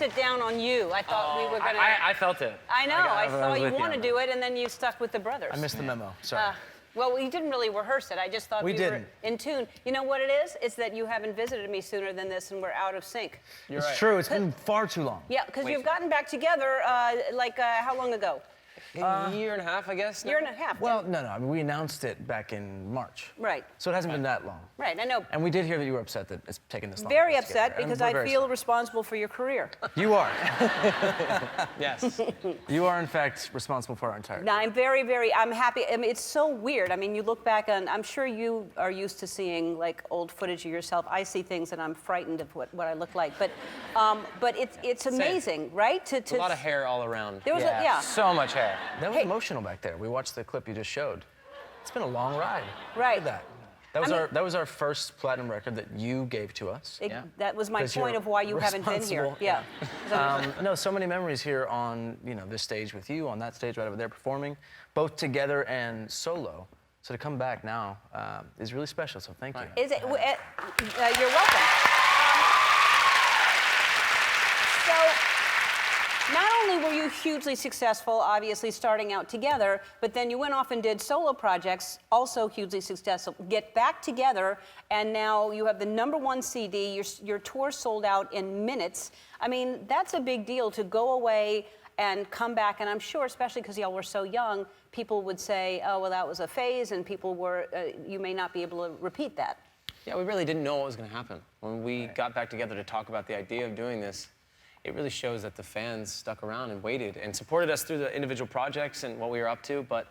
force it down on you. I thought we were gonna. I felt it. I know. I saw you want to you. do it, and then you stuck with the brothers. I missed the memo. Sorry. Well, we didn't really rehearse it. I just thought we were in tune. You know what it is? It's that you haven't visited me sooner than this, and we're out of sync. It's true. It's been far too long. Yeah, because you've gotten back together, how long ago? A year and a half, I guess. Year and a half. Well, no. I mean, we announced it back in March. Right. So it hasn't been that long. Right, I know. And we did hear that you were upset that it's taken this long. Very to get upset there, and because we're I very feel sorry. responsible for your career. You are. Yes. You are, in fact, responsible for our entire. Now, I'm happy. I mean, it's so weird. I mean, you look back on, I'm sure you are used to seeing like old footage of yourself. I see things and I'm frightened of what I look like. But it's amazing, right? A lot of hair all around. There was So much hair. That was emotional back there. We watched the clip you just showed. It's been a long ride. Right. Look at that. That was our first platinum record that you gave to us. That was my point of why you haven't been here. Yeah. No, so many memories here on this stage with you, on that stage right over there performing, both together and solo. So to come back now is really special. So thank you. Is it? You're welcome. Not only were you hugely successful, obviously starting out together, but then you went off and did solo projects, also hugely successful. Get back together, and now you have the #1 CD. Your tour sold out in minutes. I mean, that's a big deal to go away and come back. And I'm sure, especially because y'all were so young, people would say, "Oh, well, that was a phase," and people were, you may not be able to repeat that. Yeah, we really didn't know what was going to happen when we got back together to talk about the idea of doing this. It really shows that the fans stuck around and waited and supported us through the individual projects and what we were up to, but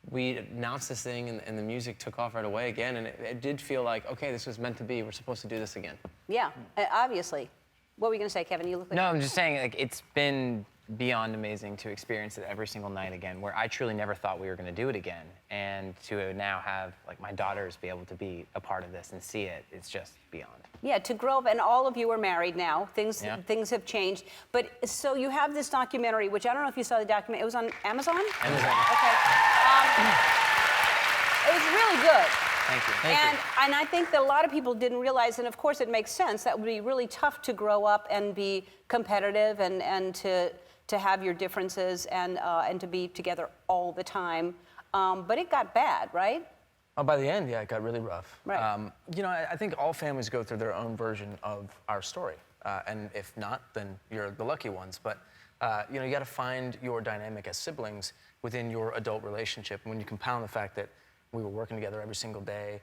we announced this thing and the music took off right away again, and it did feel like, okay, this was meant to be. We're supposed to do this again. Yeah, obviously. What were you going to say, Kevin? You look like... No, I'm just saying, like, it's been beyond amazing to experience it every single night again, where I truly never thought we were going to do it again. And to now have, like, my daughters be able to be a part of this and see it, it's just beyond. Yeah, to grow up, and all of you are married now. Things have changed. But so you have this documentary, which I don't know if you saw the documentary. It was on Amazon? Amazon. Okay. It was really good. Thank you. And I think that a lot of people didn't realize, and of course it makes sense, that would be really tough to grow up and be competitive and to have your differences and to be together all the time. But it got bad, right? Oh, by the end, yeah, it got really rough. Right. I think all families go through their own version of our story. And if not, then you're the lucky ones. But, you got to find your dynamic as siblings within your adult relationship. And when you compound the fact that we were working together every single day,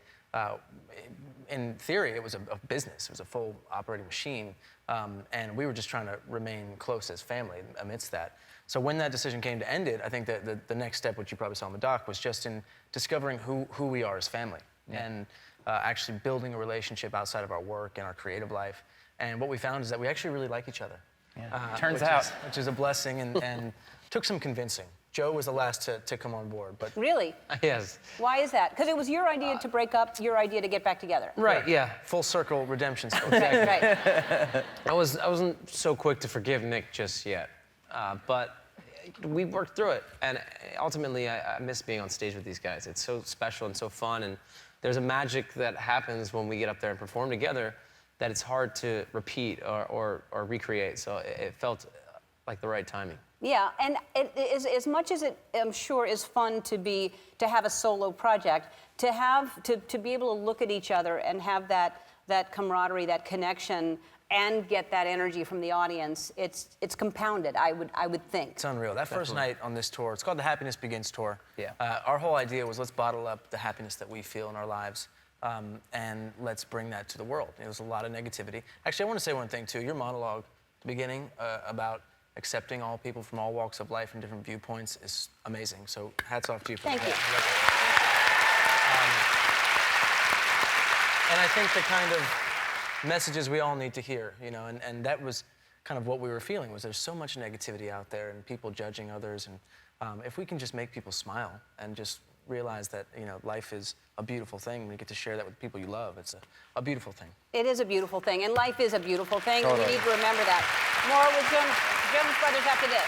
in theory, it was a business. It was a full operating machine. And we were just trying to remain close as family amidst that. So when that decision came to end it, I think that the next step, which you probably saw in the doc, was just in discovering who we are as family and actually building a relationship outside of our work and our creative life. And what we found is that we actually really like each other. Yeah. Turns out. Which is a blessing and took some convincing. Joe was the last to come on board, but... Really? Yes. Why is that? Because it was your idea to break up, your idea to get back together. Right, yeah. Full circle redemption story. Right. I wasn't so quick to forgive Nick just yet, but we worked through it, and ultimately I miss being on stage with these guys. It's so special and so fun, and there's a magic that happens when we get up there and perform together that it's hard to repeat or recreate, so it felt like the right timing. Yeah, and it is, as much as it, I'm sure, is fun to have a solo project, to be able to look at each other and have that camaraderie, that connection, and get that energy from the audience, it's compounded, I would think. It's unreal. That first night on this tour, it's called the Happiness Begins Tour. Yeah. Our whole idea was let's bottle up the happiness that we feel in our lives and let's bring that to the world. There was a lot of negativity. Actually, I want to say one thing, too. Your monologue at the beginning about accepting all people from all walks of life and different viewpoints is amazing. So hats off to you for that. Thank you. And I think the kind of messages we all need to hear, and that was kind of what we were feeling, was there's so much negativity out there and people judging others, and if we can just make people smile and just realize that, life is a beautiful thing, and you get to share that with people you love, it's a beautiful thing. It is a beautiful thing, and life is a beautiful thing, Totally. and we need to remember that. More with Jonas Brothers after this.